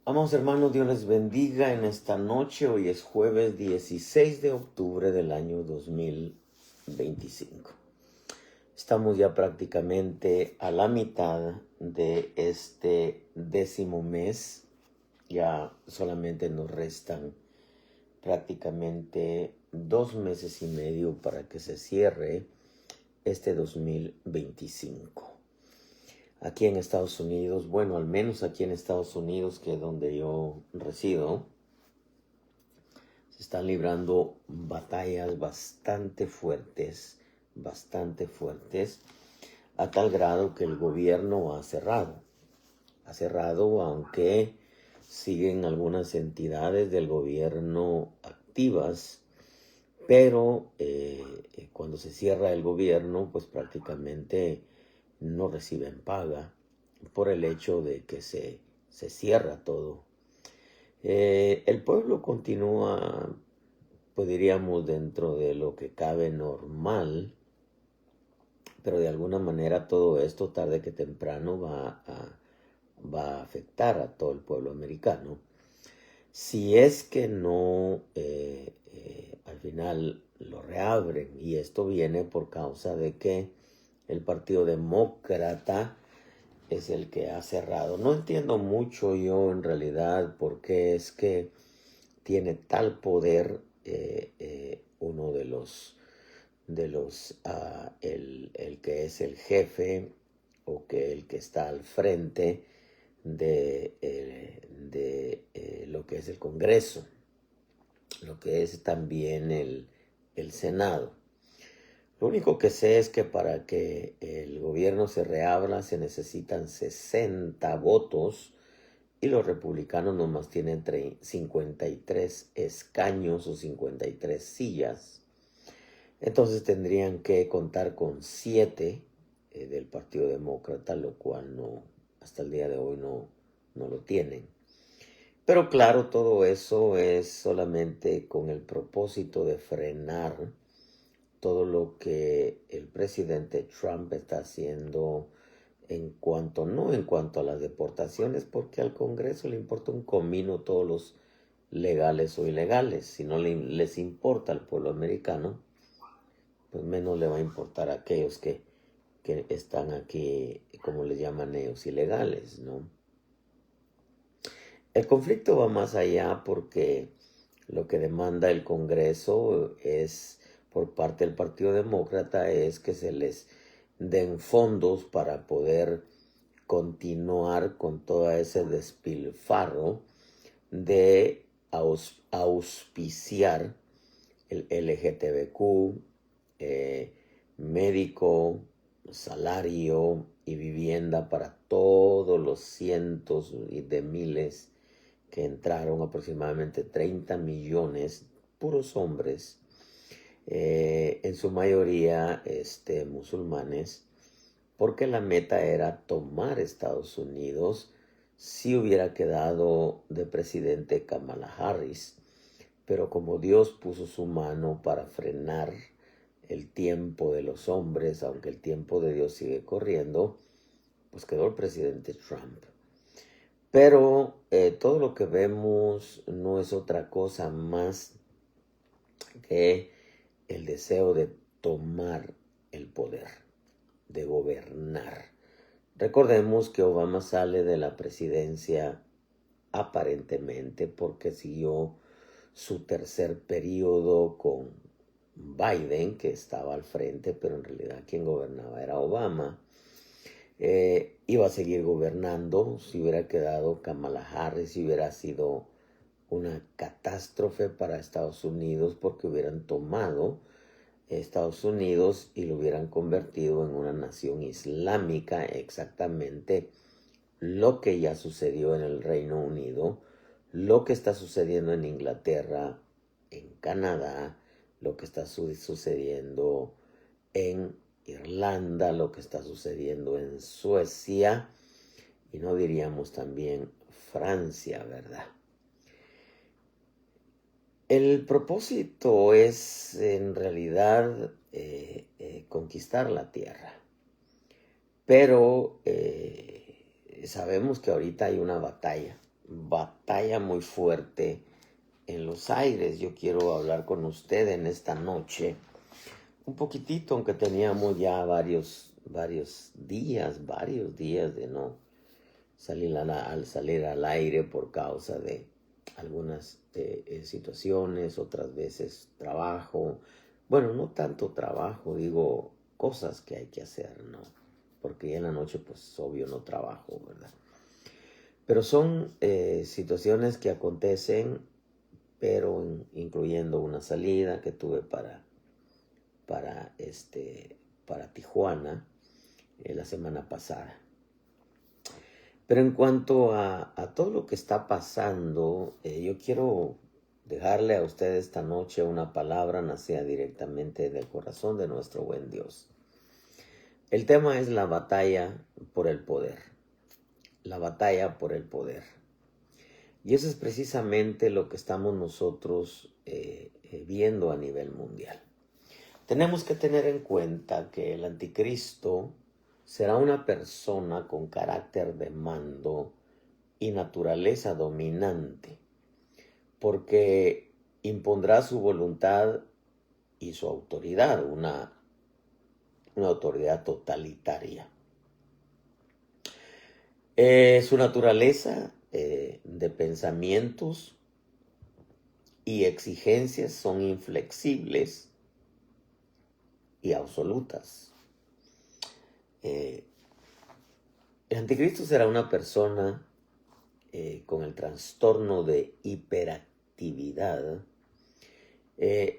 Amados hermanos, Dios les bendiga en esta noche. Hoy es jueves 16 de octubre del año 2025. Estamos ya prácticamente a la mitad de este 10º mes. Ya solamente nos restan prácticamente 2 meses y medio para que se cierre este 2025. Aquí en Estados Unidos, bueno, al menos aquí en Estados Unidos, que es donde yo resido, se están librando batallas bastante fuertes, a tal grado que el gobierno ha cerrado. Ha cerrado, aunque siguen algunas entidades del gobierno activas, pero cuando se cierra el gobierno, pues prácticamente no reciben paga por el hecho de que se cierra todo. El pueblo continúa, pues diríamos, dentro de lo que cabe normal, pero de alguna manera todo esto tarde que temprano va a afectar a todo el pueblo americano. Si es que no, al final lo reabren, y esto viene por causa de que el Partido Demócrata es el que ha cerrado. No entiendo mucho yo en realidad por qué es que tiene tal poder uno el que es el jefe o que el que está al frente de lo que es el Congreso, lo que es también el Senado. Lo único que sé es que para que el gobierno se reabra se necesitan 60 votos y los republicanos nomás tienen 53 escaños o 53 sillas. Entonces tendrían que contar con 7 del Partido Demócrata, lo cual no, hasta el día de hoy no lo tienen. Pero claro, todo eso es solamente con el propósito de frenar todo lo que el presidente Trump está haciendo no en cuanto a las deportaciones, porque al Congreso le importa un comino todos los legales o ilegales. Si no les importa al pueblo americano, pues menos le va a importar a aquellos que están aquí, como les llaman ellos, ilegales, ¿no? El conflicto va más allá porque lo que demanda el Congreso es, por parte del Partido Demócrata, es que se les den fondos para poder continuar con todo ese despilfarro de auspiciar el LGTBQ, médico, salario y vivienda para todos los cientos de miles que entraron, aproximadamente 30 millones, puros hombres, en su mayoría musulmanes, porque la meta era tomar Estados Unidos si hubiera quedado de presidente Kamala Harris. Pero como Dios puso su mano para frenar el tiempo de los hombres, aunque el tiempo de Dios sigue corriendo, pues quedó el presidente Trump. Pero todo lo que vemos no es otra cosa más que el deseo de tomar el poder, de gobernar. Recordemos que Obama sale de la presidencia aparentemente porque siguió su tercer periodo con Biden, que estaba al frente, pero en realidad quien gobernaba era Obama. Iba a seguir gobernando. Si hubiera quedado Kamala Harris, hubiera sido una catástrofe para Estados Unidos, porque hubieran tomado Estados Unidos y lo hubieran convertido en una nación islámica, exactamente lo que ya sucedió en el Reino Unido, lo que está sucediendo en Inglaterra, en Canadá, lo que está sucediendo en Irlanda, lo que está sucediendo en Suecia, y no diríamos también Francia, ¿verdad? El propósito es en realidad conquistar la tierra, pero sabemos que ahorita hay una batalla batalla muy fuerte en los aires. Yo quiero hablar con usted en esta noche un poquitito, aunque teníamos ya varios días de no al salir al aire por causa de algunas situaciones, otras veces trabajo. Bueno, no tanto trabajo, digo cosas que hay que hacer, ¿no? Porque ya en la noche, pues obvio no trabajo, ¿verdad? Pero son situaciones que acontecen, pero incluyendo una salida que tuve para, para Tijuana la semana pasada. Pero en cuanto a todo lo que está pasando, yo quiero dejarle a usted esta noche una palabra nacida directamente del corazón de nuestro buen Dios. El tema es la batalla por el poder. La batalla por el poder. Y eso es precisamente lo que estamos nosotros viendo a nivel mundial. Tenemos que tener en cuenta que el anticristo será una persona con carácter de mando y naturaleza dominante, porque impondrá su voluntad y su autoridad, una autoridad totalitaria. Su naturaleza de pensamientos y exigencias son inflexibles y absolutas. El anticristo será una persona con el trastorno de hiperactividad.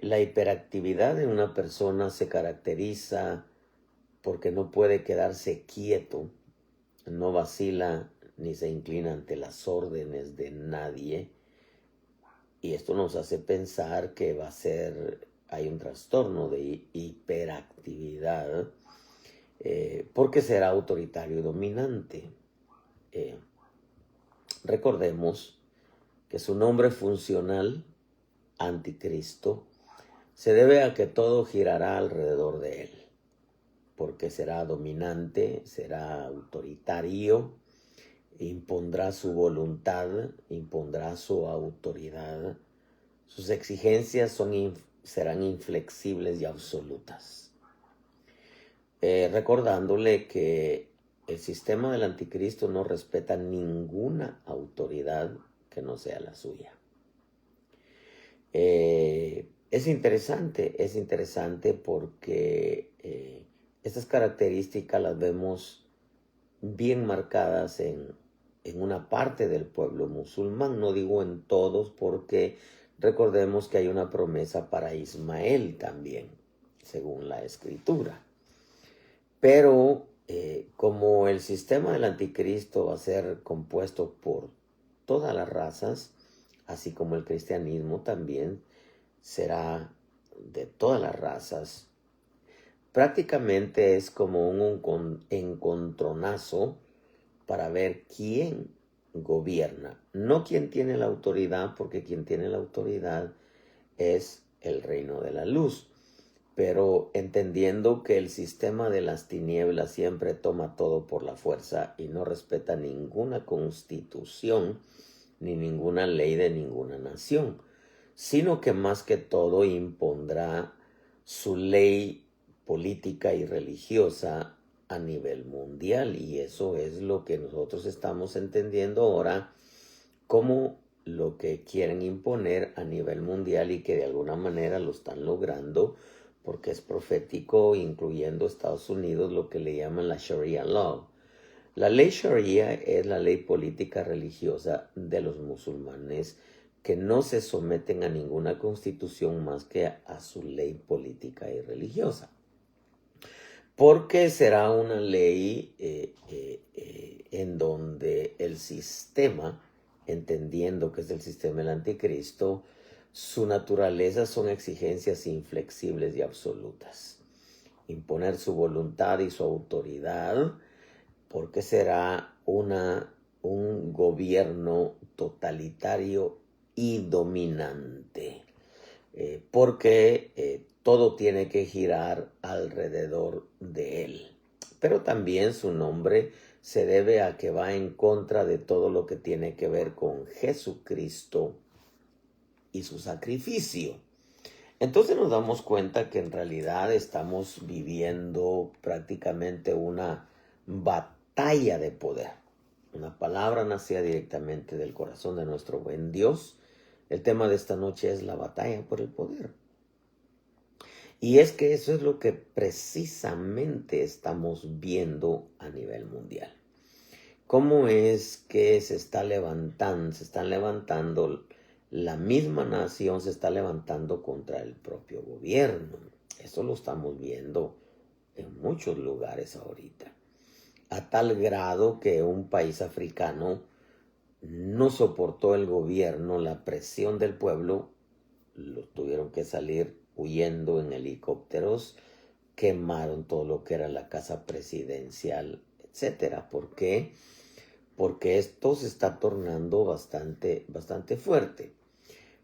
La hiperactividad en una persona se caracteriza porque no puede quedarse quieto, no vacila ni se inclina ante las órdenes de nadie. Y esto nos hace pensar que hay un trastorno de hiperactividad porque será autoritario y dominante. Recordemos que su nombre funcional, anticristo, se debe a que todo girará alrededor de él, porque será dominante, será autoritario, impondrá su voluntad, impondrá su autoridad. Sus exigencias serán inflexibles y absolutas. Recordándole que el sistema del anticristo no respeta ninguna autoridad que no sea la suya. Es interesante porque estas características las vemos bien marcadas en una parte del pueblo musulmán. No digo en todos, porque recordemos que hay una promesa para Ismael también, según la escritura. Pero como el sistema del anticristo va a ser compuesto por todas las razas, así como el cristianismo también será de todas las razas, prácticamente es como un encontronazo para ver quién gobierna, no quién tiene la autoridad, porque quien tiene la autoridad es el reino de la luz. Pero entendiendo que el sistema de las tinieblas siempre toma todo por la fuerza y no respeta ninguna constitución ni ninguna ley de ninguna nación, sino que más que todo impondrá su ley política y religiosa a nivel mundial. Y eso es lo que nosotros estamos entendiendo ahora como lo que quieren imponer a nivel mundial, y que de alguna manera lo están logrando, porque es profético, incluyendo Estados Unidos, lo que le llaman la Sharia Law. La ley Sharia es la ley política religiosa de los musulmanes, que no se someten a ninguna constitución más que a su ley política y religiosa. Porque será una ley en donde el sistema, entendiendo que es el sistema del anticristo, su naturaleza son exigencias inflexibles y absolutas. Imponer su voluntad y su autoridad, porque será un gobierno totalitario y dominante. Porque todo tiene que girar alrededor de él. Pero también su nombre se debe a que va en contra de todo lo que tiene que ver con Jesucristo y su sacrificio. Entonces nos damos cuenta que en realidad estamos viviendo prácticamente una batalla de poder. Una palabra nacida directamente del corazón de nuestro buen Dios. El tema de esta noche es la batalla por el poder. Y es que eso es lo que precisamente estamos viendo a nivel mundial. ¿Cómo es que se están levantando, la misma nación se está levantando contra el propio gobierno? Eso lo estamos viendo en muchos lugares ahorita. A tal grado que un país africano no soportó el gobierno, la presión del pueblo, los tuvieron que salir huyendo en helicópteros, quemaron todo lo que era la casa presidencial, etcétera. ¿Por qué? Porque esto se está tornando bastante fuerte.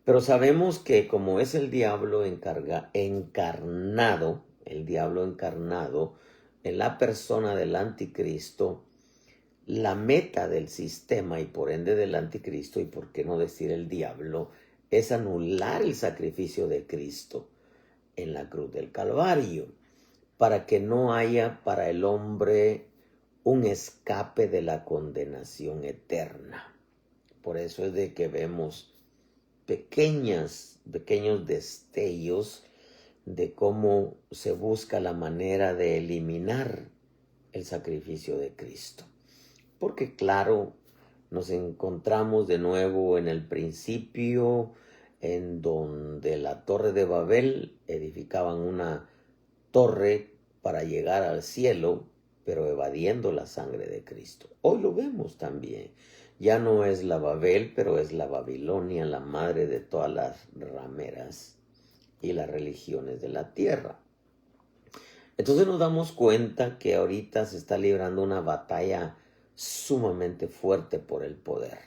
Pero sabemos que como es el diablo encarnado, el diablo encarnado en la persona del anticristo, la meta del sistema y por ende del anticristo, y por qué no decir el diablo, es anular el sacrificio de Cristo en la cruz del Calvario, para que no haya para el hombre un escape de la condenación eterna. Por eso es de que vemos pequeños destellos de cómo se busca la manera de eliminar el sacrificio de Cristo. Porque claro, nos encontramos de nuevo en el principio, en donde la Torre de Babel edificaban una torre para llegar al cielo, pero evadiendo la sangre de Cristo. Hoy lo vemos también. Ya no es la Babel, pero es la Babilonia, la madre de todas las rameras y las religiones de la tierra. Entonces nos damos cuenta que ahorita se está librando una batalla sumamente fuerte por el poder.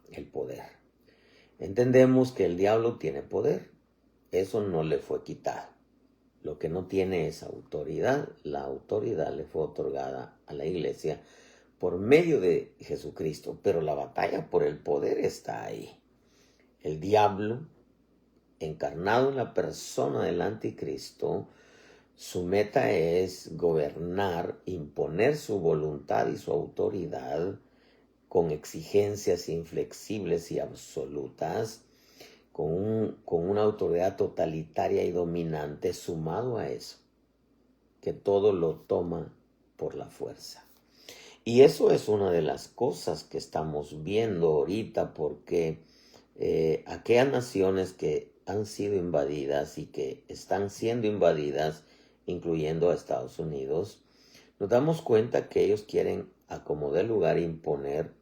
El poder. Entendemos que el diablo tiene poder. Eso no le fue quitado. Lo que no tiene es autoridad. La autoridad le fue otorgada a la iglesia por medio de Jesucristo. Pero la batalla por el poder está ahí. El diablo, encarnado en la persona del anticristo, su meta es gobernar, imponer su voluntad y su autoridad con exigencias inflexibles y absolutas, con una autoridad totalitaria y dominante, sumado a eso, que todo lo toma por la fuerza. Y eso es una de las cosas que estamos viendo ahorita, porque aquellas naciones que han sido invadidas y que están siendo invadidas, incluyendo a Estados Unidos, nos damos cuenta que ellos quieren a como de lugar imponer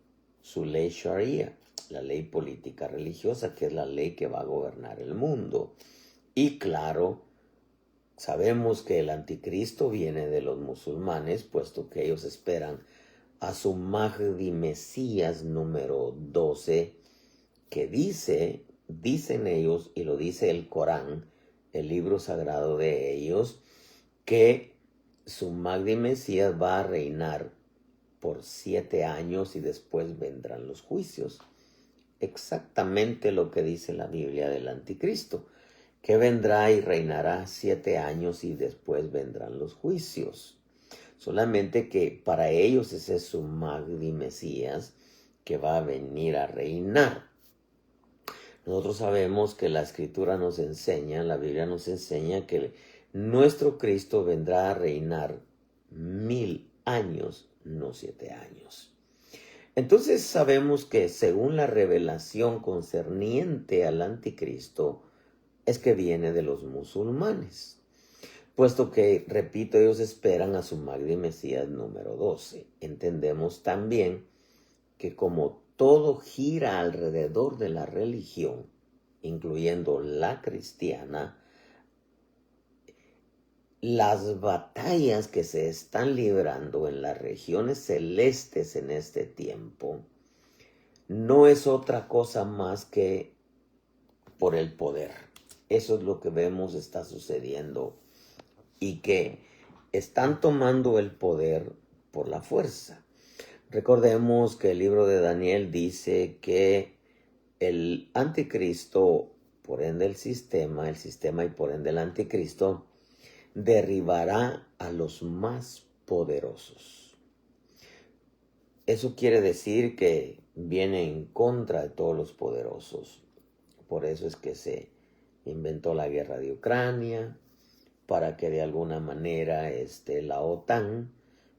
su ley Sharia, la ley política religiosa, que es la ley que va a gobernar el mundo. Y claro, sabemos que el anticristo viene de los musulmanes, puesto que ellos esperan a su Mahdi Mesías número 12, que dicen ellos, y lo dice el Corán, el libro sagrado de ellos, que su Mahdi Mesías va a reinar por 7 años y después vendrán los juicios. Exactamente lo que dice la Biblia del anticristo, que vendrá y reinará 7 años y después vendrán los juicios. Solamente que para ellos ese es su Mahdi Mesías que va a venir a reinar. Nosotros sabemos que la Escritura nos enseña, la Biblia nos enseña que nuestro Cristo vendrá a reinar 1000 años, no 7 años. Entonces sabemos que según la revelación concerniente al anticristo, es que viene de los musulmanes. Puesto que, repito, ellos esperan a su Mahdi Mesías número 12. Entendemos también que como todo gira alrededor de la religión, incluyendo la cristiana, las batallas que se están librando en las regiones celestes en este tiempo no es otra cosa más que por el poder. Eso es lo que vemos está sucediendo y que están tomando el poder por la fuerza. Recordemos que el libro de Daniel dice que el anticristo, por ende el sistema y por ende el anticristo, derribará a los más poderosos. Eso quiere decir que viene en contra de todos los poderosos. Por eso es que se inventó la guerra de Ucrania, para que de alguna manera la OTAN,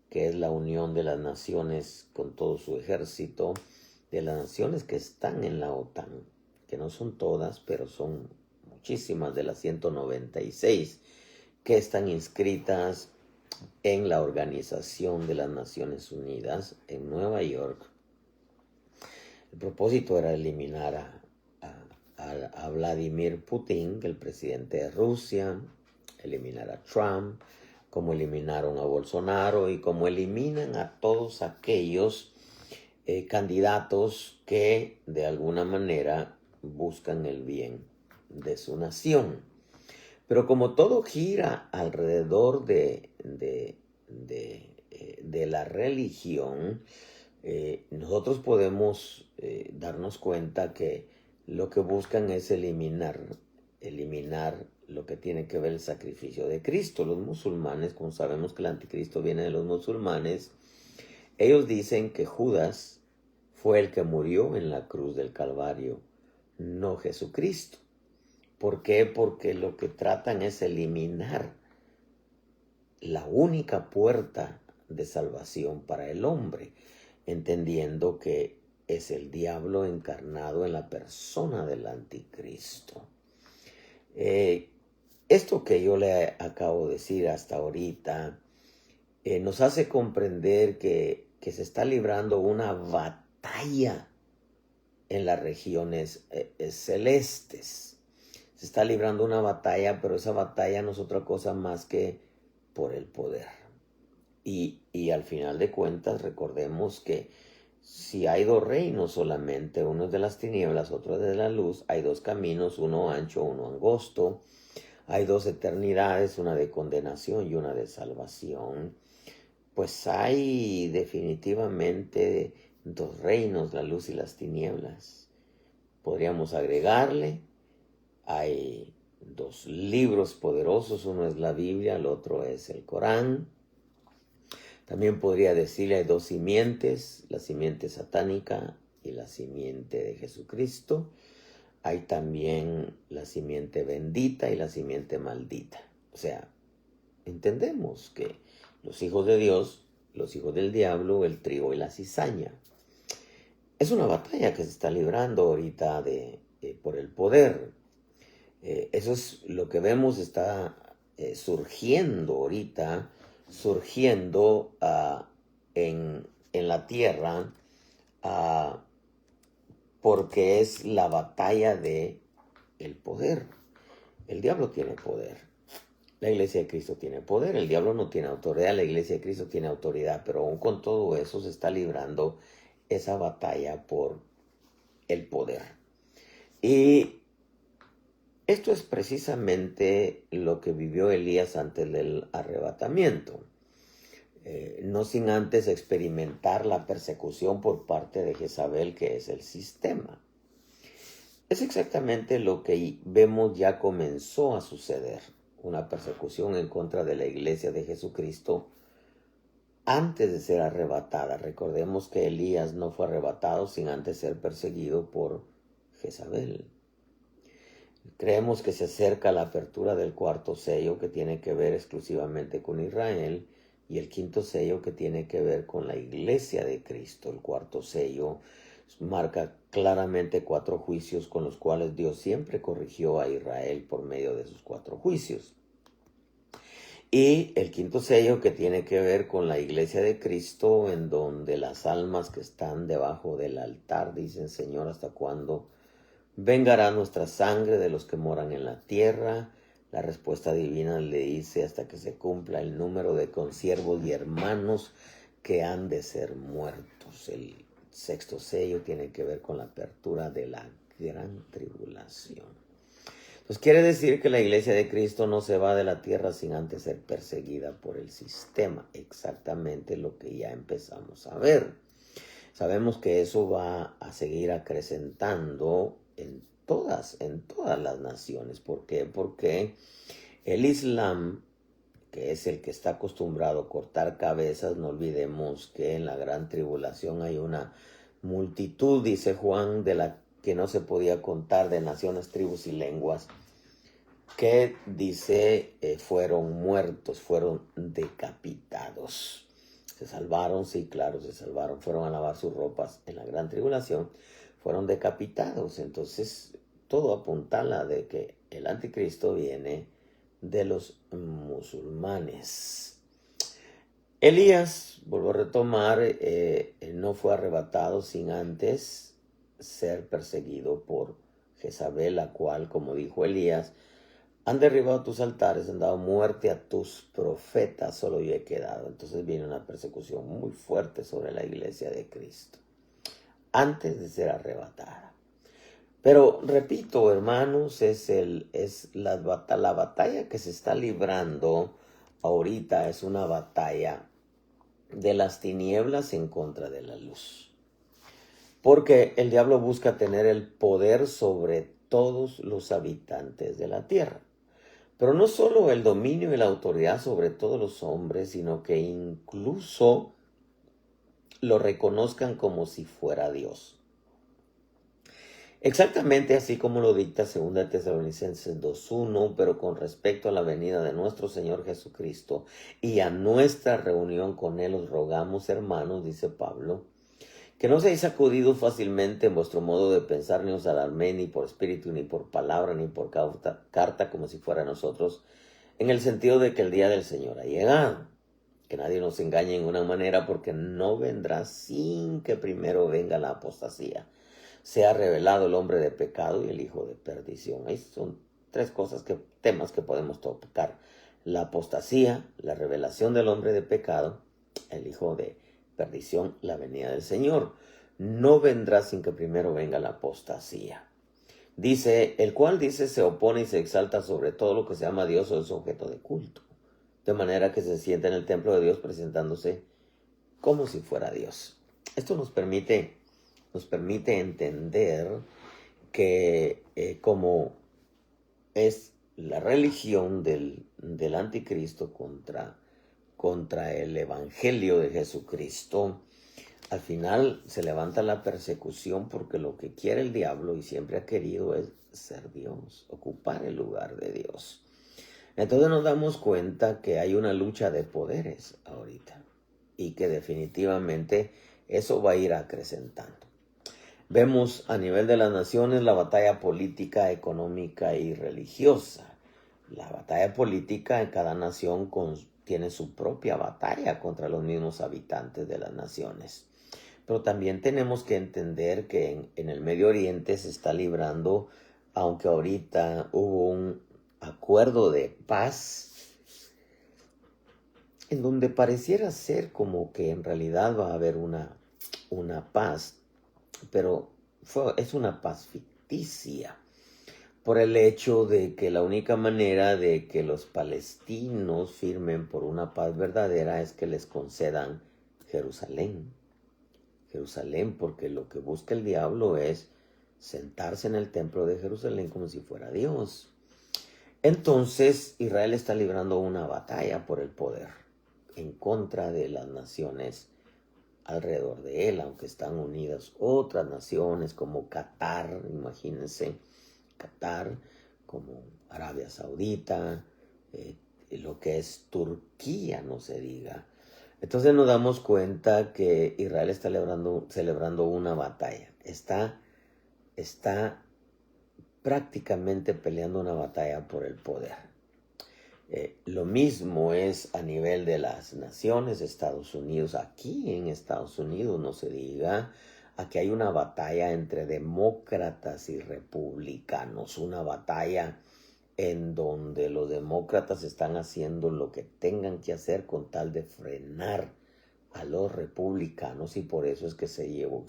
que es la unión de las naciones con todo su ejército, de las naciones que están en la OTAN, que no son todas, pero son muchísimas de las 196 que están inscritas en la Organización de las Naciones Unidas en Nueva York. El propósito era eliminar a Vladimir Putin, el presidente de Rusia, eliminar a Trump, como eliminaron a Bolsonaro y como eliminan a todos aquellos candidatos que de alguna manera buscan el bien de su nación. Pero como todo gira alrededor de la religión, nosotros podemos darnos cuenta que lo que buscan es eliminar lo que tiene que ver el sacrificio de Cristo. Los musulmanes, como sabemos que el anticristo viene de los musulmanes, ellos dicen que Judas fue el que murió en la cruz del Calvario, no Jesucristo. ¿Por qué? Porque lo que tratan es eliminar la única puerta de salvación para el hombre, entendiendo que es el diablo encarnado en la persona del anticristo. Esto que yo le acabo de decir hasta ahorita nos hace comprender que se está librando una batalla en las regiones celestes. Se está librando una batalla, pero esa batalla no es otra cosa más que por el poder. Y al final de cuentas, recordemos que si hay dos reinos solamente, uno es de las tinieblas, otro es de la luz, hay dos caminos, uno ancho, uno angosto, hay dos eternidades, una de condenación y una de salvación. Pues hay definitivamente dos reinos, la luz y las tinieblas. Podríamos agregarle, hay dos libros poderosos, uno es la Biblia, el otro es el Corán. También podría decirle hay dos simientes, la simiente satánica y la simiente de Jesucristo. Hay también la simiente bendita y la simiente maldita. O sea, entendemos que los hijos de Dios, los hijos del diablo, el trigo y la cizaña. Es una batalla que se está librando ahorita por el poder. Eso es lo que vemos, está surgiendo ahorita, en la tierra, porque es la batalla de el poder. El diablo tiene poder. La iglesia de Cristo tiene poder. El diablo no tiene autoridad. La iglesia de Cristo tiene autoridad. Pero aún con todo eso se está librando esa batalla por el poder. Y esto es precisamente lo que vivió Elías antes del arrebatamiento. No sin antes experimentar la persecución por parte de Jezabel, que es el sistema. Es exactamente lo que vemos ya comenzó a suceder. Una persecución en contra de la iglesia de Jesucristo antes de ser arrebatada. Recordemos que Elías no fue arrebatado sin antes ser perseguido por Jezabel. Creemos que se acerca la apertura del cuarto sello, que tiene que ver exclusivamente con Israel, y el quinto sello, que tiene que ver con la iglesia de Cristo. El cuarto sello marca claramente 4 juicios con los cuales Dios siempre corrigió a Israel por medio de sus 4 juicios. Y el quinto sello, que tiene que ver con la iglesia de Cristo, en donde las almas que están debajo del altar dicen: Señor, ¿hasta cuándo vengará nuestra sangre de los que moran en la tierra? La respuesta divina le dice: hasta que se cumpla el número de consiervos y hermanos que han de ser muertos. El sexto sello tiene que ver con la apertura de la gran tribulación. Pues quiere decir que la iglesia de Cristo no se va de la tierra sin antes ser perseguida por el sistema. Exactamente lo que ya empezamos a ver. Sabemos que eso va a seguir acrecentando en todas las naciones. ¿Por qué? Porque el Islam, que es el que está acostumbrado a cortar cabezas, no olvidemos que en la gran tribulación hay una multitud, dice Juan, de la que no se podía contar, de naciones, tribus y lenguas, que dice fueron muertos, fueron decapitados. Se salvaron, sí, claro, se salvaron, fueron a lavar sus ropas en la gran tribulación, fueron decapitados. Entonces, todo apuntala de que el anticristo viene de los musulmanes. Elías, vuelvo a retomar, no fue arrebatado sin antes ser perseguido por Jezabel, la cual, como dijo Elías, han derribado tus altares, han dado muerte a tus profetas, solo yo he quedado. Entonces viene una persecución muy fuerte sobre la iglesia de Cristo, antes de ser arrebatada. Pero repito, hermanos, la batalla que se está librando ahorita es una batalla de las tinieblas en contra de la luz. Porque el diablo busca tener el poder sobre todos los habitantes de la tierra. Pero no solo el dominio y la autoridad sobre todos los hombres, sino que incluso lo reconozcan como si fuera Dios. Exactamente así como lo dicta 2 Tesalonicenses 2:1, pero con respecto a la venida de nuestro Señor Jesucristo y a nuestra reunión con Él, os rogamos, hermanos, dice Pablo, que no seáis sacudidos fácilmente en vuestro modo de pensar, ni os alarméis ni por espíritu, ni por palabra, ni por carta, como si fuera nosotros, en el sentido de que el día del Señor ha llegado. Que nadie nos engañe en una manera, porque no vendrá sin que primero venga la apostasía. Se ha revelado el hombre de pecado y el hijo de perdición. Ahí son temas que podemos tocar. La apostasía, la revelación del hombre de pecado, el hijo de perdición, la venida del Señor. No vendrá sin que primero venga la apostasía. Dice, el cual dice se opone y se exalta sobre todo lo que se llama Dios o es objeto de culto. De manera que se sienta en el templo de Dios presentándose como si fuera Dios. Esto nos permite entender que como es la religión del anticristo contra el evangelio de Jesucristo, al final se levanta la persecución, porque lo que quiere el diablo y siempre ha querido es ser Dios, ocupar el lugar de Dios. Entonces nos damos cuenta que hay una lucha de poderes ahorita y que definitivamente eso va a ir acrecentando. Vemos a nivel de las naciones la batalla política, económica y religiosa. La batalla política en cada nación tiene su propia batalla contra los mismos habitantes de las naciones. Pero también tenemos que entender que en el Medio Oriente se está librando, aunque ahorita hubo un acuerdo de paz, en donde pareciera ser como que en realidad va a haber una paz, pero es una paz ficticia, por el hecho de que la única manera de que los palestinos firmen por una paz verdadera es que les concedan Jerusalén, porque lo que busca el diablo es sentarse en el templo de Jerusalén como si fuera Dios. Entonces Israel está librando una batalla por el poder en contra de las naciones alrededor de él, aunque están unidas otras naciones como Qatar, imagínense, Qatar, como Arabia Saudita, lo que es Turquía, no se diga. Entonces nos damos cuenta que Israel está celebrando una batalla, está prácticamente peleando una batalla por el poder. Lo mismo es a nivel de las naciones, Estados Unidos. Aquí en Estados Unidos, no se diga, aquí hay una batalla entre demócratas y republicanos, una batalla en donde los demócratas están haciendo lo que tengan que hacer con tal de frenar a los republicanos, y por eso es que se llegó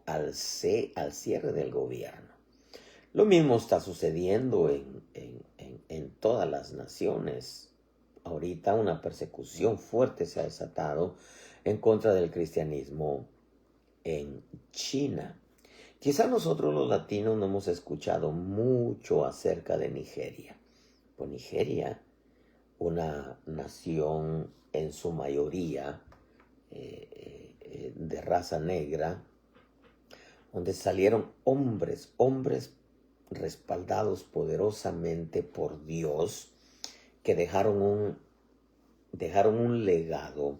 al cierre del gobierno. Lo mismo está sucediendo en todas las naciones. Ahorita una persecución fuerte se ha desatado en contra del cristianismo en China. Quizá nosotros los latinos no hemos escuchado mucho acerca de Nigeria. Pues Nigeria, una nación en su mayoría de raza negra, donde salieron hombres respaldados poderosamente por Dios, que dejaron un legado,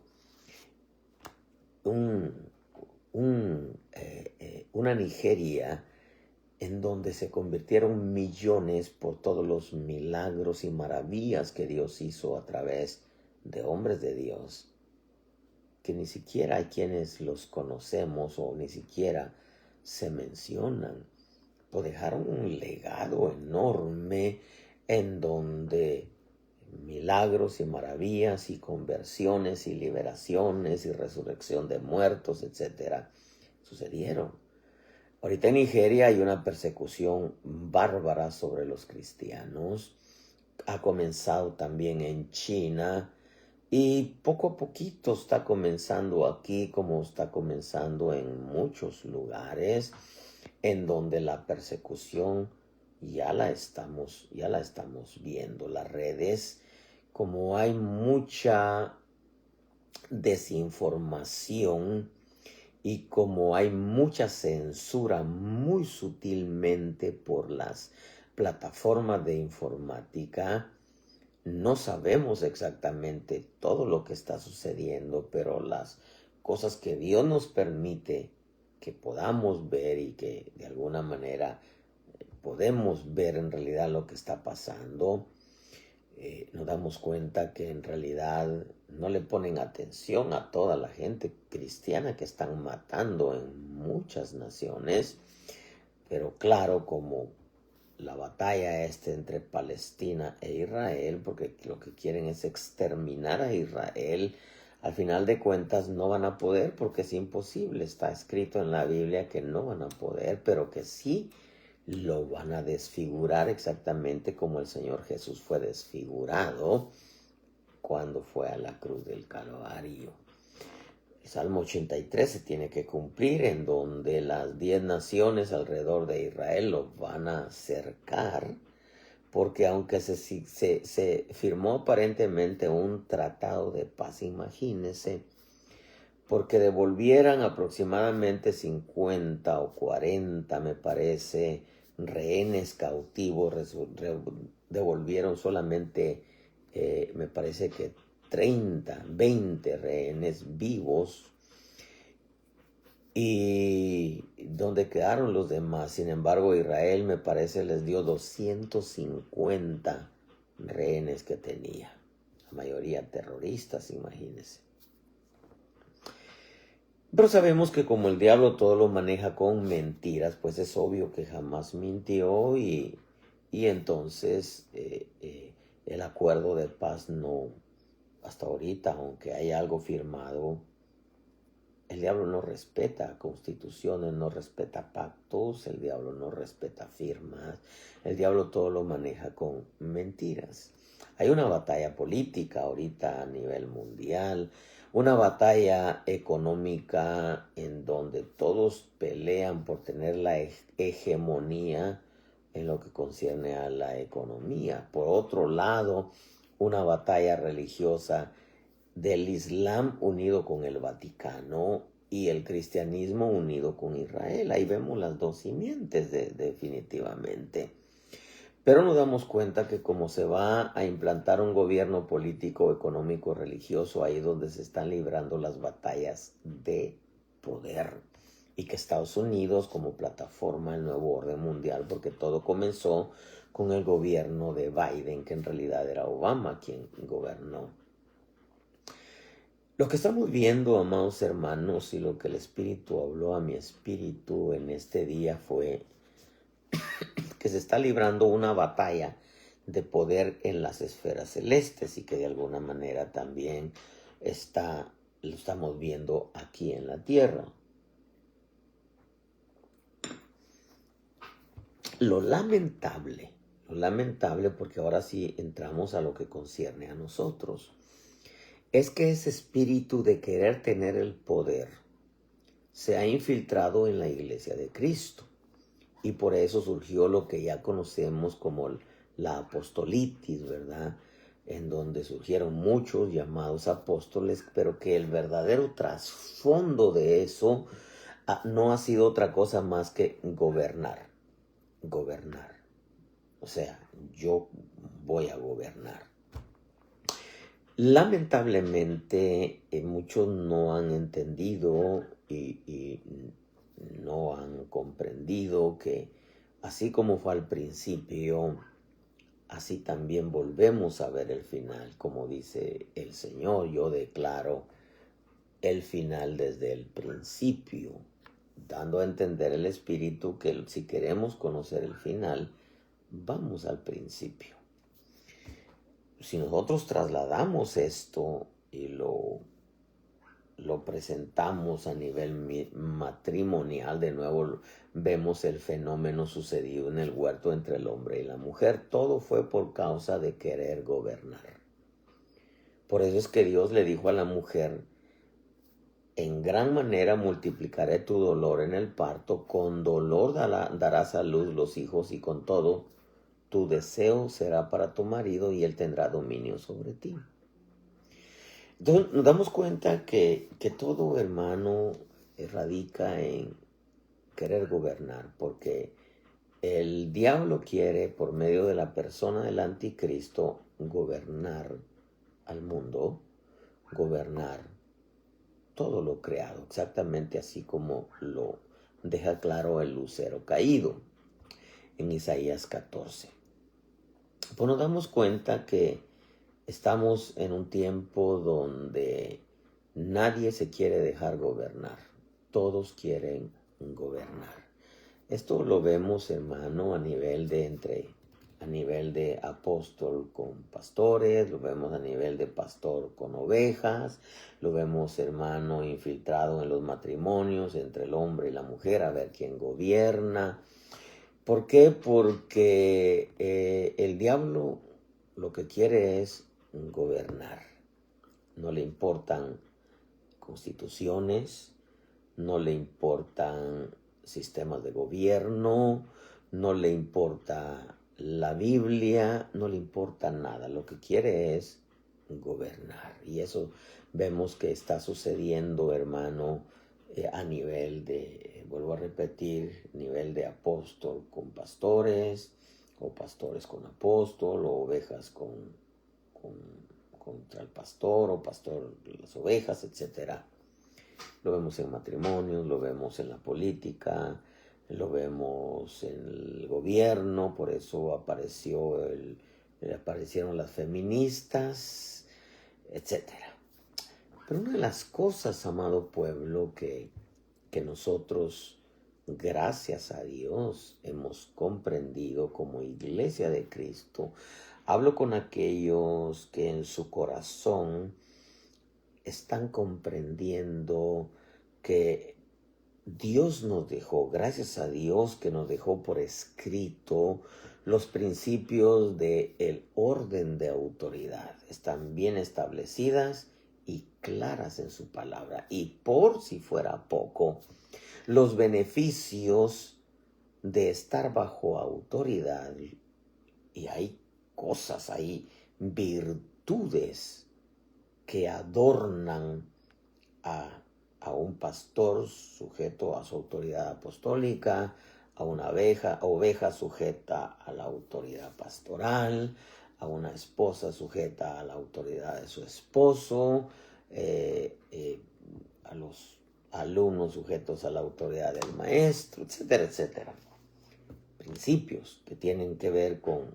una Nigeria en donde se convirtieron millones por todos los milagros y maravillas que Dios hizo a través de hombres de Dios, que ni siquiera hay quienes los conocemos o ni siquiera se mencionan, pues dejaron un legado enorme en donde milagros y maravillas y conversiones y liberaciones y resurrección de muertos, etcétera, sucedieron. Ahorita en Nigeria hay una persecución bárbara sobre los cristianos. Ha comenzado también en China y poco a poquito está comenzando aquí, como está comenzando en muchos lugares en donde la persecución ya la estamos viendo. Las redes, como hay mucha desinformación y como hay mucha censura muy sutilmente por las plataformas de informática, no sabemos exactamente todo lo que está sucediendo, pero las cosas que Dios nos permite que podamos ver y que de alguna manera podemos ver en realidad lo que está pasando, nos damos cuenta que en realidad no le ponen atención a toda la gente cristiana que están matando en muchas naciones. Pero claro, como la batalla entre Palestina e Israel, porque lo que quieren es exterminar a Israel, al final de cuentas no van a poder, porque es imposible. Está escrito en la Biblia que no van a poder, pero que sí lo van a desfigurar exactamente como el Señor Jesús fue desfigurado cuando fue a la cruz del Calvario. El Salmo 83 se tiene que cumplir, en donde las 10 naciones alrededor de Israel lo van a cercar, porque aunque se firmó aparentemente un tratado de paz, imagínense, porque devolvieran aproximadamente 50 o 40, me parece, rehenes cautivos, devolvieron solamente, me parece que 30, 20 rehenes vivos, y donde quedaron los demás. Sin embargo, Israel, me parece, les dio 250 rehenes que tenía, la mayoría terroristas, imagínense. Pero sabemos que como el diablo todo lo maneja con mentiras, pues es obvio que jamás mintió, y entonces el acuerdo de paz no, hasta ahorita, aunque hay algo firmado, el diablo no respeta constituciones, no respeta pactos, el diablo no respeta firmas, el diablo todo lo maneja con mentiras. Hay una batalla política ahorita a nivel mundial, una batalla económica en donde todos pelean por tener la hegemonía en lo que concierne a la economía. Por otro lado, una batalla religiosa del Islam unido con el Vaticano y el cristianismo unido con Israel. Ahí vemos las dos simientes definitivamente. Pero nos damos cuenta que como se va a implantar un gobierno político, económico, religioso, ahí donde se están librando las batallas de poder, y que Estados Unidos como plataforma, el nuevo orden mundial, porque todo comenzó con el gobierno de Biden, que en realidad era Obama quien gobernó. Lo que estamos viendo, amados hermanos, y lo que el Espíritu habló a mi espíritu en este día fue que se está librando una batalla de poder en las esferas celestes, y que de alguna manera también lo estamos viendo aquí en la tierra. Lo lamentable, porque ahora sí entramos a lo que concierne a nosotros, es que ese espíritu de querer tener el poder se ha infiltrado en la iglesia de Cristo. Y por eso surgió lo que ya conocemos como la apostolitis, ¿verdad? En donde surgieron muchos llamados apóstoles, pero que el verdadero trasfondo de eso no ha sido otra cosa más que gobernar. Gobernar. O sea, yo voy a gobernar. Lamentablemente, muchos no han entendido y no han comprendido que así como fue al principio, así también volvemos a ver el final. Como dice el Señor, yo declaro el final desde el principio, dando a entender el Espíritu que si queremos conocer el final, vamos al principio. Si nosotros trasladamos esto y lo presentamos a nivel matrimonial, de nuevo vemos el fenómeno sucedido en el huerto entre el hombre y la mujer. Todo fue por causa de querer gobernar. Por eso es que Dios le dijo a la mujer: en gran manera multiplicaré tu dolor en el parto, con dolor darás a luz los hijos, y con todo tu deseo será para tu marido y él tendrá dominio sobre ti. Entonces nos damos cuenta que todo, hermano, radica en querer gobernar, porque el diablo quiere, por medio de la persona del anticristo, gobernar al mundo, gobernar todo lo creado, exactamente así como lo deja claro el lucero caído en Isaías 14. Pues nos damos cuenta que estamos en un tiempo donde nadie se quiere dejar gobernar. Todos quieren gobernar. Esto lo vemos, hermano, a nivel de apóstol con pastores, lo vemos a nivel de pastor con ovejas, lo vemos, hermano, infiltrado en los matrimonios entre el hombre y la mujer, a ver quién gobierna. ¿Por qué? Porque el diablo lo que quiere es gobernar. No le importan constituciones, no le importan sistemas de gobierno, no le importa la Biblia, no le importa nada. Lo que quiere es gobernar. Y eso vemos que está sucediendo, hermano, a nivel de, vuelvo a repetir, nivel de apóstol con pastores, o pastores con apóstol, o ovejas contra el pastor, o pastor las ovejas, etcétera. Lo vemos en matrimonios, lo vemos en la política, lo vemos en el gobierno. Por eso aparecieron las feministas, etcétera. Pero una de las cosas, amado pueblo, que nosotros, gracias a Dios, hemos comprendido como iglesia de Cristo, hablo con aquellos que en su corazón están comprendiendo que Dios nos dejó, gracias a Dios que nos dejó por escrito los principios del orden de autoridad. Están bien establecidas y claras en su palabra. Y por si fuera poco, los beneficios de estar bajo autoridad, y hay cosas, hay virtudes que adornan a un pastor sujeto a su autoridad apostólica, a una oveja sujeta a la autoridad pastoral, a una esposa sujeta a la autoridad de su esposo, a los alumnos sujetos a la autoridad del maestro, etcétera, etcétera. Principios que tienen que ver con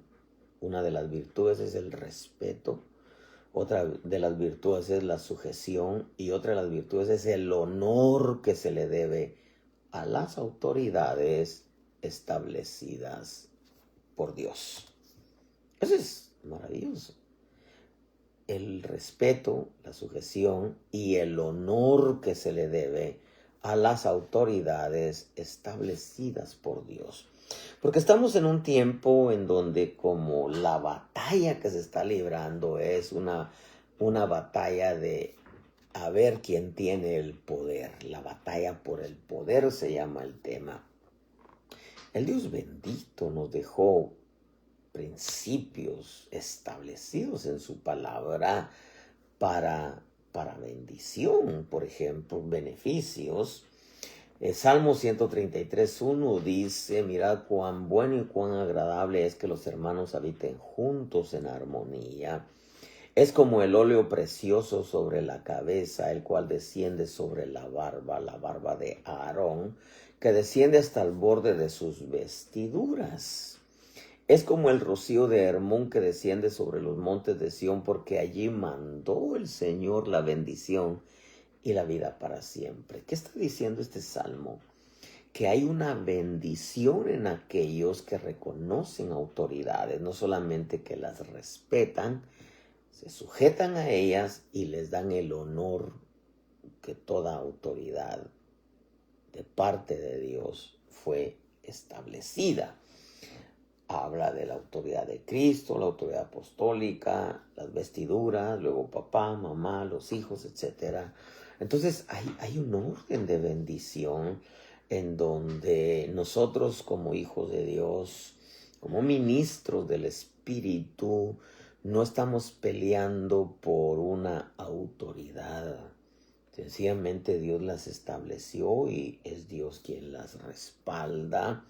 una de las virtudes es el respeto. Otra de las virtudes es la sujeción, y otra de las virtudes es el honor que se le debe a las autoridades establecidas por Dios. Eso es maravilloso. El respeto, la sujeción y el honor que se le debe a las autoridades establecidas por Dios. Porque estamos en un tiempo en donde, como la batalla que se está librando es una una batalla de a ver quién tiene el poder. La batalla por el poder se llama el tema. El Dios bendito nos dejó principios establecidos en su palabra para bendición, por ejemplo, beneficios. El Salmo 133:1 dice: mirad cuán bueno y cuán agradable es que los hermanos habiten juntos en armonía. Es como el óleo precioso sobre la cabeza, el cual desciende sobre la barba de Aarón, que desciende hasta el borde de sus vestiduras. Es como el rocío de Hermón que desciende sobre los montes de Sión, porque allí mandó el Señor la bendición y la vida para siempre. ¿Qué está diciendo este salmo? Que hay una bendición en aquellos que reconocen autoridades, no solamente que las respetan, se sujetan a ellas y les dan el honor que toda autoridad de parte de Dios fue establecida. Habla de la autoridad de Cristo, la autoridad apostólica, las vestiduras, luego papá, mamá, los hijos, etc. Entonces hay un orden de bendición en donde nosotros como hijos de Dios, como ministros del Espíritu, no estamos peleando por una autoridad. Sencillamente Dios las estableció y es Dios quien las respalda,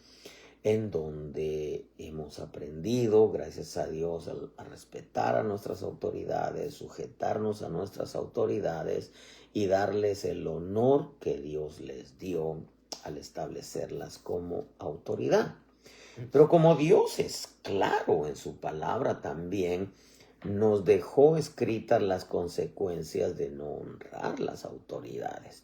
en donde hemos aprendido, gracias a Dios, a respetar a nuestras autoridades, sujetarnos a nuestras autoridades y darles el honor que Dios les dio al establecerlas como autoridad. Pero como Dios es claro en su palabra también, nos dejó escritas las consecuencias de no honrar las autoridades.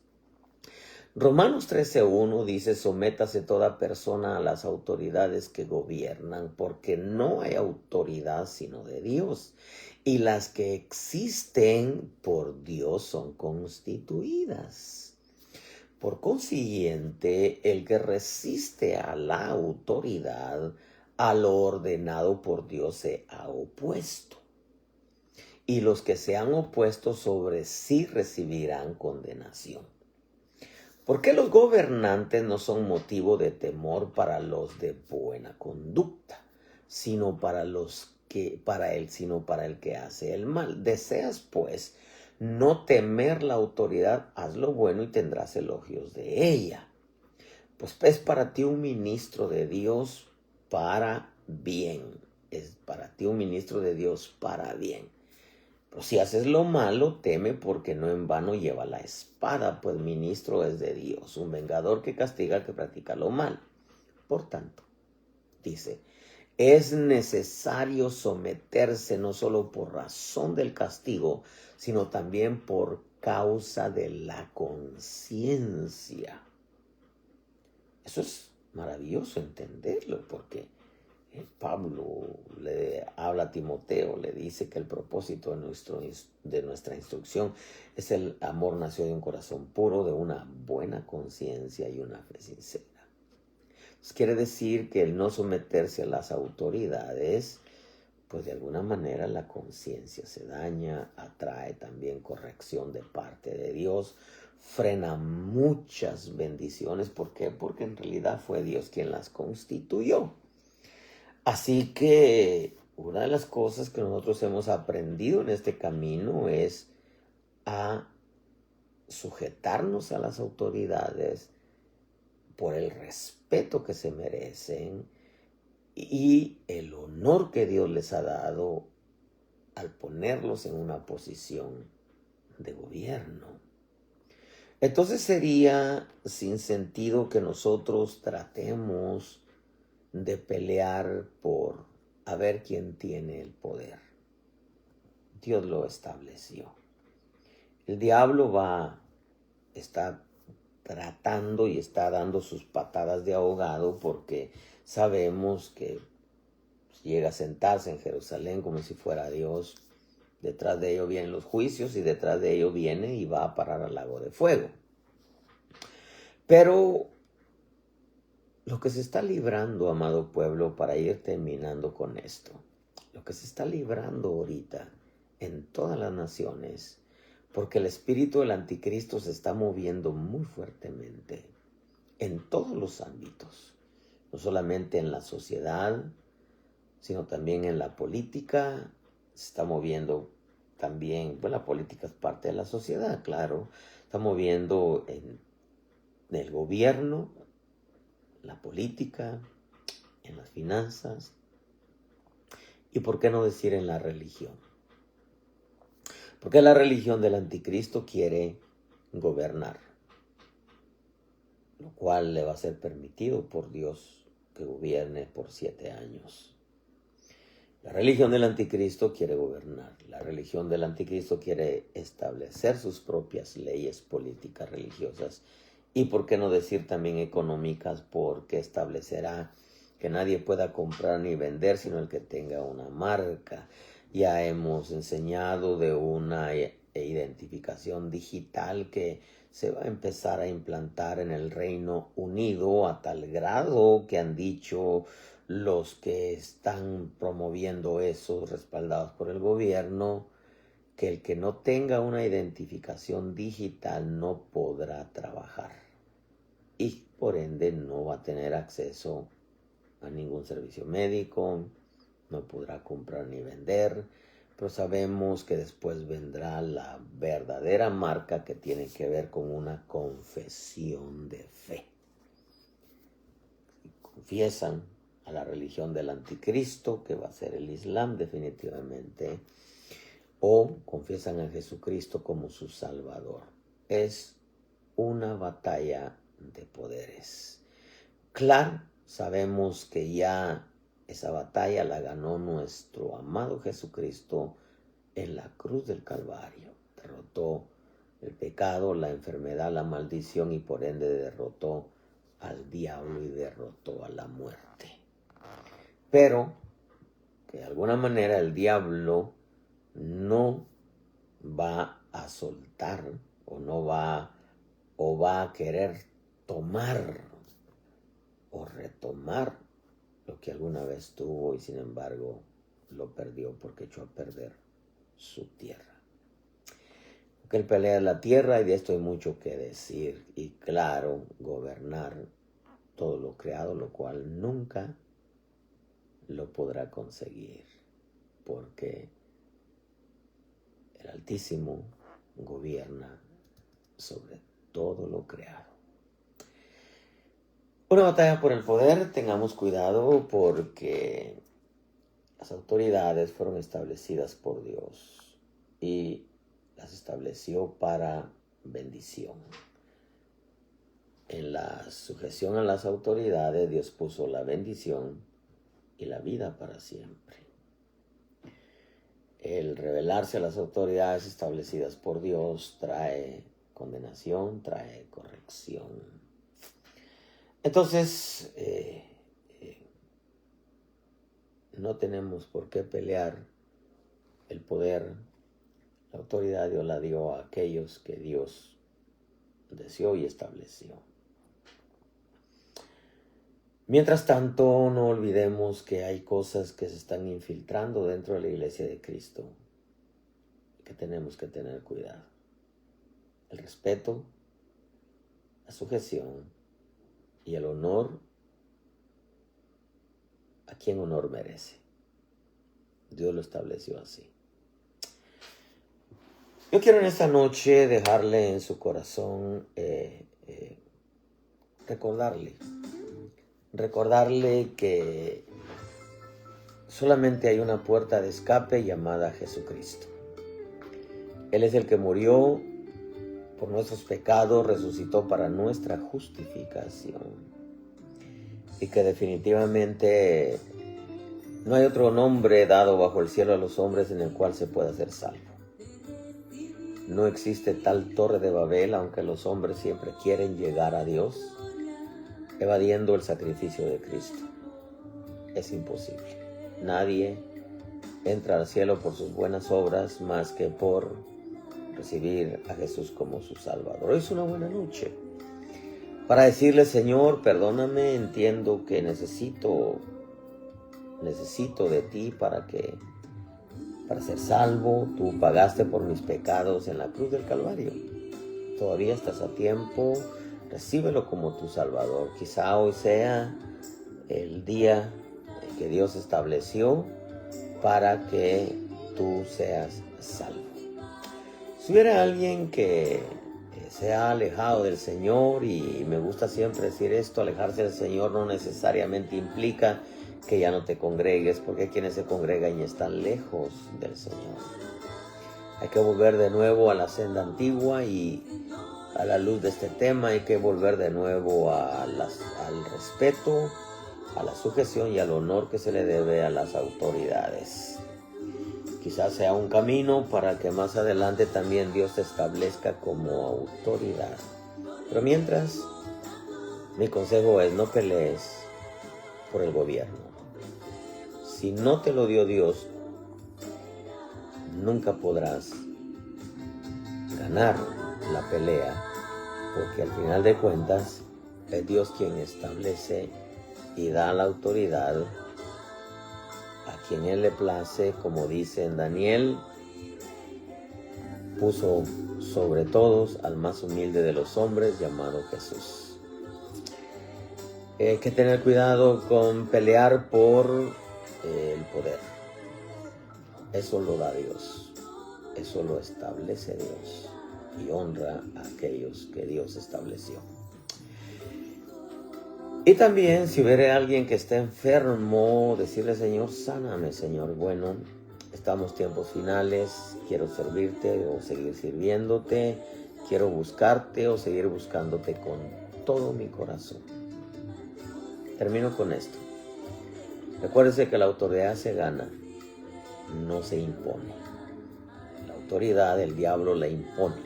Romanos 13:1 dice: sométase toda persona a las autoridades que gobiernan, porque no hay autoridad sino de Dios, y las que existen por Dios son constituidas. Por consiguiente, el que resiste a la autoridad, a lo ordenado por Dios, se ha opuesto. Y los que se han opuesto sobre sí recibirán condenación. ¿Por qué los gobernantes no son motivo de temor para los de buena conducta, sino para el que hace el mal? Deseas, pues, no temer la autoridad, haz lo bueno y tendrás elogios de ella. Pues es para ti un ministro de Dios para bien. Es para ti un ministro de Dios para bien. Pero si haces lo malo, teme, porque no en vano lleva la espada, pues ministro es de Dios, un vengador que castiga al que practica lo mal. Por tanto, dice, es necesario someterse no solo por razón del castigo, sino también por causa de la conciencia. Eso es maravilloso entenderlo, porque Pablo le habla a Timoteo, le dice que el propósito de nuestra instrucción es el amor nació de un corazón puro, de una buena conciencia y una fe sincera. Entonces, quiere decir que el no someterse a las autoridades, pues de alguna manera la conciencia se daña, atrae también corrección de parte de Dios, frena muchas bendiciones. ¿Por qué? Porque en realidad fue Dios quien las constituyó. Así que una de las cosas que nosotros hemos aprendido en este camino es a sujetarnos a las autoridades por el respeto que se merecen y el honor que Dios les ha dado al ponerlos en una posición de gobierno. Entonces sería sin sentido que nosotros tratemos de pelear por a ver quién tiene el poder. Dios lo estableció. El diablo está tratando y está dando sus patadas de ahogado, porque sabemos que llega a sentarse en Jerusalén como si fuera Dios. Detrás de ello vienen los juicios y detrás de ello viene y va a parar al lago de fuego. Pero lo que se está librando, amado pueblo, para ir terminando con esto, lo que se está librando ahorita en todas las naciones, porque el espíritu del anticristo se está moviendo muy fuertemente en todos los ámbitos, no solamente en la sociedad, sino también en la política. Se está moviendo también, pues la política es parte de la sociedad, claro, está moviendo en el gobierno, la política, en las finanzas, y por qué no decir en la religión. Porque la religión del anticristo quiere gobernar, lo cual le va a ser permitido por Dios que gobierne por 7 años. La religión del anticristo quiere gobernar. La religión del anticristo quiere establecer sus propias leyes políticas, religiosas y, por qué no decir, también económicas, porque establecerá que nadie pueda comprar ni vender sino el que tenga una marca. Ya hemos enseñado de una identificación digital que se va a empezar a implantar en el Reino Unido, a tal grado que han dicho los que están promoviendo eso, respaldados por el gobierno, que el que no tenga una identificación digital no podrá trabajar y por ende no va a tener acceso a ningún servicio médico, no podrá comprar ni vender. Pero sabemos que después vendrá la verdadera marca, que tiene que ver con una confesión de fe. Confiesan a la religión del anticristo, que va a ser el Islam definitivamente, o confiesan a Jesucristo como su Salvador. Es una batalla de poderes. Claro, sabemos que ya esa batalla la ganó nuestro amado Jesucristo en la cruz del Calvario. Derrotó el pecado, la enfermedad, la maldición y por ende derrotó al diablo y derrotó a la muerte. Pero que de alguna manera el diablo no va a soltar o va a querer tomar o retomar lo que alguna vez tuvo y sin embargo lo perdió porque echó a perder su tierra. Porque él pelea la tierra y de esto hay mucho que decir. Y claro, gobernar todo lo creado, lo cual nunca lo podrá conseguir, porque el Altísimo gobierna sobre todo lo creado. Una batalla por el poder. Tengamos cuidado porque las autoridades fueron establecidas por Dios y las estableció para bendición. En la sujeción a las autoridades, Dios puso la bendición y la vida para siempre. El rebelarse a las autoridades establecidas por Dios trae condenación, trae corrección. Entonces, no tenemos por qué pelear el poder. La autoridad Dios la dio a aquellos que Dios deseó y estableció. Mientras tanto, no olvidemos que hay cosas que se están infiltrando dentro de la iglesia de Cristo, que tenemos que tener cuidado. El respeto, la sujeción y el honor a quien honor merece. Dios lo estableció así. Yo quiero en esta noche dejarle en su corazón, recordarle que solamente hay una puerta de escape llamada Jesucristo. Él es el que murió por nuestros pecados, resucitó para nuestra justificación. Y que definitivamente no hay otro nombre dado bajo el cielo a los hombres en el cual se pueda ser salvo. No existe tal torre de Babel, aunque los hombres siempre quieren llegar a Dios, evadiendo el sacrificio de Cristo. Es imposible. Nadie entra al cielo por sus buenas obras más que por recibir a Jesús como su Salvador. Hoy es una buena noche para decirle: Señor, perdóname, entiendo que necesito de ti para que para ser salvo. Tú pagaste por mis pecados en la cruz del Calvario. Todavía estás a tiempo. Recíbelo como tu Salvador. Quizá hoy sea el día que Dios estableció para que tú seas salvo. Si hubiera alguien que se ha alejado del Señor, y me gusta siempre decir esto, alejarse del Señor no necesariamente implica que ya no te congregues, porque hay quienes se congregan y están lejos del Señor. Hay que volver de nuevo a la senda antigua, y a la luz de este tema hay que volver de nuevo al respeto, a la sujeción y al honor que se le debe a las autoridades. Quizás sea un camino para que más adelante también Dios te establezca como autoridad. Pero mientras, mi consejo es: no pelees por el gobierno. Si no te lo dio Dios, nunca podrás ganar la pelea, porque al final de cuentas es Dios quien establece y da la autoridad a quien Él le place. Como dice en Daniel, puso sobre todos al más humilde de los hombres, llamado Jesús. Hay que tener cuidado con pelear por el poder. Eso lo da Dios, eso lo establece Dios, y honra a aquellos que Dios estableció. Y también, si hubiera alguien que esté enfermo, decirle: Señor, sáname, Señor. Bueno, estamos tiempos finales, quiero servirte o seguir sirviéndote, quiero buscarte o seguir buscándote con todo mi corazón. Termino con esto. Recuérdese que la autoridad se gana, no se impone. La autoridad el diablo la impone.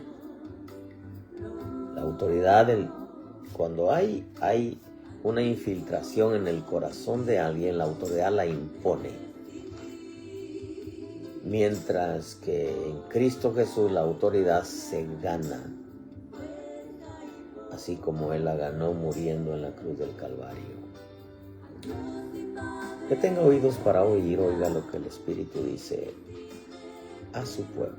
La autoridad, cuando hay una infiltración en el corazón de alguien, la autoridad la impone. Mientras que en Cristo Jesús la autoridad se gana, así como Él la ganó muriendo en la cruz del Calvario. Que tenga oídos para oír, oiga lo que el Espíritu dice a su pueblo.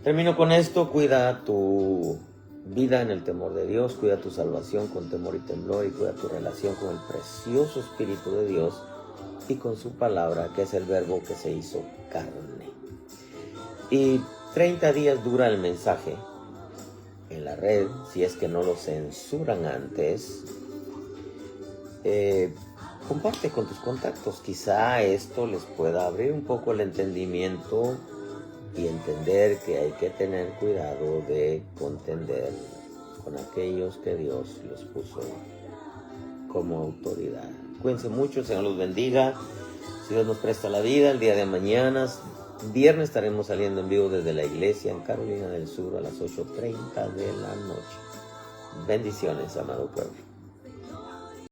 Termino con esto: cuida tu vida en el temor de Dios, cuida tu salvación con temor y temblor, y cuida tu relación con el precioso Espíritu de Dios y con su palabra, que es el verbo que se hizo carne. Y 30 días dura el mensaje en la red, si es que no lo censuran antes. Comparte con tus contactos, quizá esto les pueda abrir un poco el entendimiento y entender que hay que tener cuidado de contender con aquellos que Dios los puso como autoridad. Cuídense mucho, Señor los bendiga. Si Dios nos presta la vida, el día de mañana, viernes, estaremos saliendo en vivo desde la iglesia en Carolina del Sur a las 8:30 de la noche. Bendiciones, amado pueblo.